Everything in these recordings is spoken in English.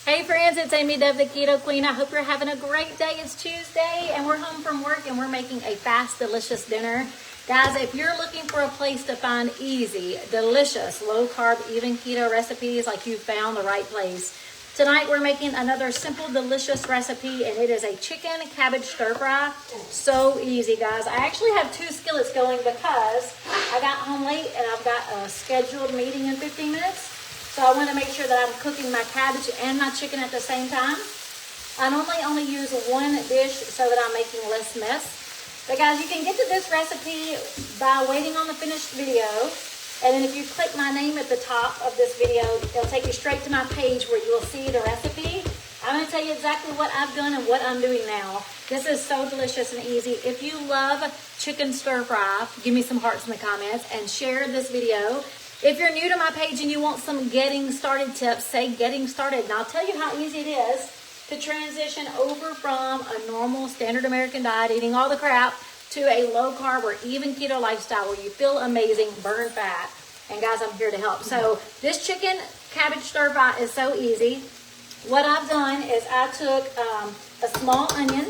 Hey friends, it's Amy Dove, the Keto Queen. I hope you're having a great day. It's Tuesday and we're home from work and we're making a fast, delicious dinner. Guys, if you're looking for a place to find easy, delicious, low-carb, even keto recipes, like you found the right place. Tonight we're making another simple, delicious recipe, and it is a chicken cabbage stir fry. So easy, guys. I actually have 2 skillets going because I got home late and I've got a scheduled meeting in 15 minutes. So I want to make sure that I'm cooking my cabbage and my chicken at the same time. I normally only use 1 dish so that I'm making less mess. But guys, you can get to this recipe by waiting on the finished video. And then if you click my name at the top of this video, it'll take you straight to my page where you will see the recipe. I'm going to tell you exactly what I've done and what I'm doing now. This is so delicious and easy. If you love chicken stir fry, give me some hearts in the comments and share this video. If you're new to my page and you want some getting started tips, say getting started. And I'll tell you how easy it is to transition over from a normal standard American diet, eating all the crap, to a low carb or even keto lifestyle where you feel amazing, burn fat. And guys, I'm here to help. So this chicken cabbage stir fry is so easy. What I've done is I took a small onion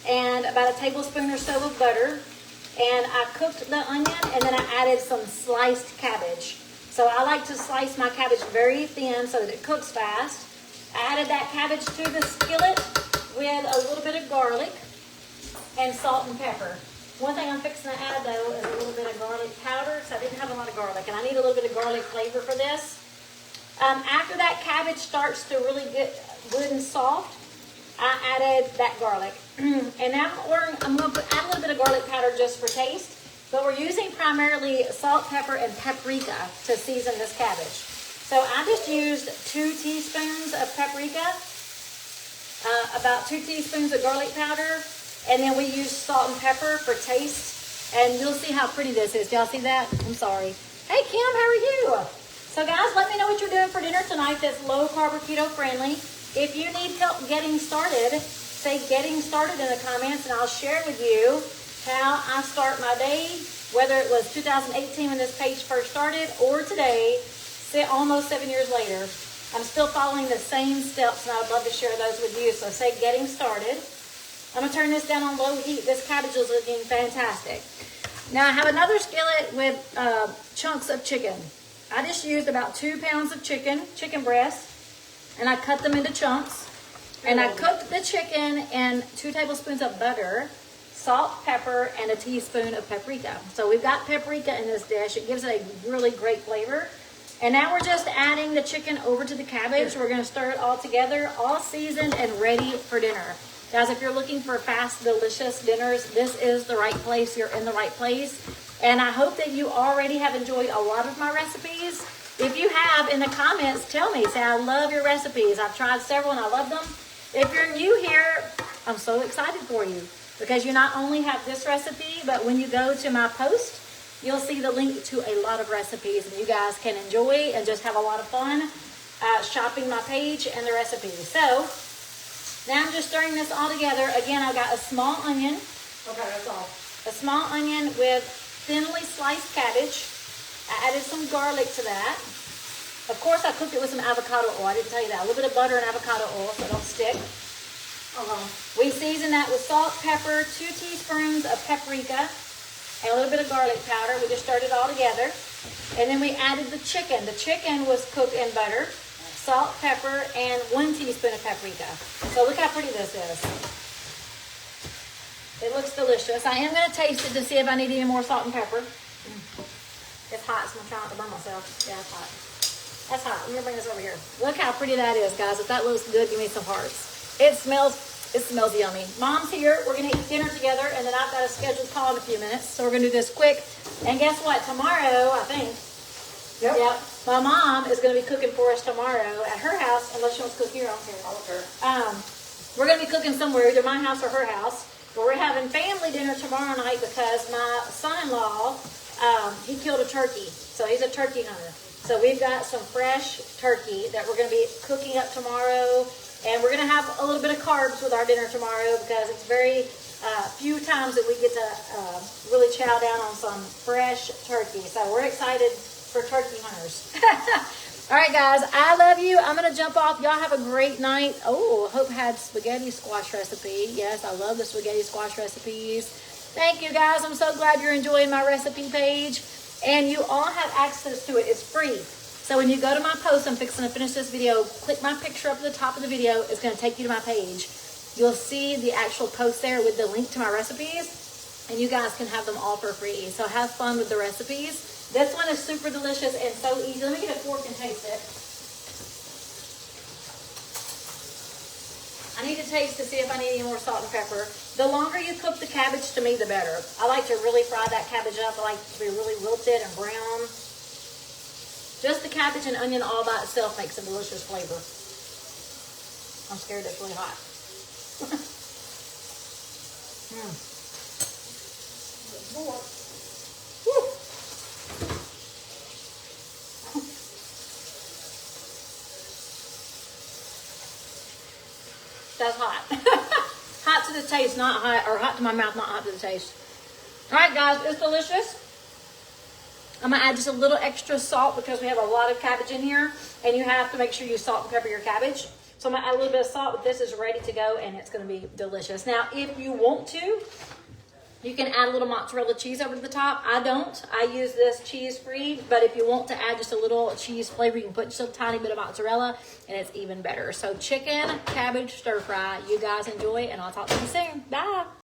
and about a tablespoon or so of butter. And I cooked the onion and then I added some sliced cabbage. So I like to slice my cabbage very thin so that it cooks fast. I added that cabbage to the skillet with a little bit of garlic and salt and pepper. One thing I'm fixing to add though is a little bit of garlic powder, so I didn't have a lot of garlic, and I need a little bit of garlic flavor for this. After that cabbage starts to really get good and soft, I added that garlic. And now I'm going to add a little bit of garlic powder just for taste, but we're using primarily salt, pepper, and paprika to season this cabbage. So I just used 2 teaspoons of paprika, about 2 teaspoons of garlic powder, and then we use salt and pepper for taste. And you'll see how pretty this is. Do y'all see that? I'm sorry. Hey Kim, how are you? So guys, let me know what you're doing for dinner tonight that's low carb or keto friendly. If you need help getting started, say getting started in the comments and I'll share with you how I start my day, whether it was 2018 when this page first started or today, almost 7 years later. I'm still following the same steps and I'd love to share those with you. So say getting started. I'm going to turn this down on low heat. This cabbage is looking fantastic. Now I have another skillet with chunks of chicken. I just used about 2 pounds of chicken breast, and I cut them into chunks. And I cooked the chicken in 2 tablespoons of butter, salt, pepper, and a teaspoon of paprika. So we've got paprika in this dish. It gives it a really great flavor. And now we're just adding the chicken over to the cabbage. We're going to stir it all together, all seasoned and ready for dinner. Guys, if you're looking for fast, delicious dinners, this is the right place. You're in the right place. And I hope that you already have enjoyed a lot of my recipes. If you have, in the comments, tell me. Say, I love your recipes. I've tried several and I love them. If you're new here, I'm so excited for you because you not only have this recipe, but when you go to my post, you'll see the link to a lot of recipes and you guys can enjoy and just have a lot of fun shopping my page and the recipes. So now I'm just stirring this all together. Again, I've got a small onion. Okay, that's all. A small onion with thinly sliced cabbage. I added some garlic to that. Of course, I cooked it with some avocado oil. I didn't tell you that. A little bit of butter and avocado oil so it don't stick. We season that with salt, pepper, 2 teaspoons of paprika, and a little bit of garlic powder. We just stirred it all together. And then we added the chicken. The chicken was cooked in butter, salt, pepper, and 1 teaspoon of paprika. So look how pretty this is. It looks delicious. I am going to taste it to see if I need any more salt and pepper. It's hot, so I'm trying not to burn myself. Yeah, it's hot. That's hot. Let me bring this over here. Look how pretty that is, guys. If that looks good, give me some hearts. It smells yummy. Mom's here. We're going to eat dinner together, and then I've got a scheduled call in a few minutes. So we're going to do this quick. And guess what? Tomorrow, I think. Yep. My mom is going to be cooking for us tomorrow at her house, unless she wants to cook here. I don't care. We're going to be cooking somewhere, either my house or her house. But we're having family dinner tomorrow night because my son-in-law, he killed a turkey. So he's a turkey hunter. So we've got some fresh turkey that we're going to be cooking up tomorrow. And we're going to have a little bit of carbs with our dinner tomorrow because it's very few times that we get to really chow down on some fresh turkey. So we're excited for turkey hunters. All right, guys, I love you. I'm going to jump off. Y'all have a great night. Oh, Hope had spaghetti squash recipe. Yes, I love the spaghetti squash recipes. Thank you, guys. I'm so glad you're enjoying my recipe page. And you all have access to it. It's free. So when you go to my post, I'm fixing to finish this video, click my picture up at the top of the video. It's going to take you to my page. You'll see the actual post there with the link to my recipes. And you guys can have them all for free. So have fun with the recipes. This one is super delicious and so easy. Let me get a fork and taste it. I need to taste to see if I need any more salt and pepper. The longer you cook the cabbage, to me, the better. I like to really fry that cabbage up. I like it to be really wilted and brown. Just the cabbage and onion all by itself makes a delicious flavor. I'm scared it's really hot. More. Woo. That's hot. Hot to the taste, not hot, or hot to my mouth, not hot to the taste. All right, guys, it's delicious. I'm going to add just a little extra salt because we have a lot of cabbage in here, and you have to make sure you salt and pepper your cabbage. So I'm going to add a little bit of salt, but this is ready to go, and it's going to be delicious. Now, if you want to, you can add a little mozzarella cheese over the top. I don't. I use this cheese-free, but if you want to add just a little cheese flavor, you can put just a tiny bit of mozzarella, and it's even better. So chicken, cabbage, stir fry. You guys enjoy, and I'll talk to you soon. Bye.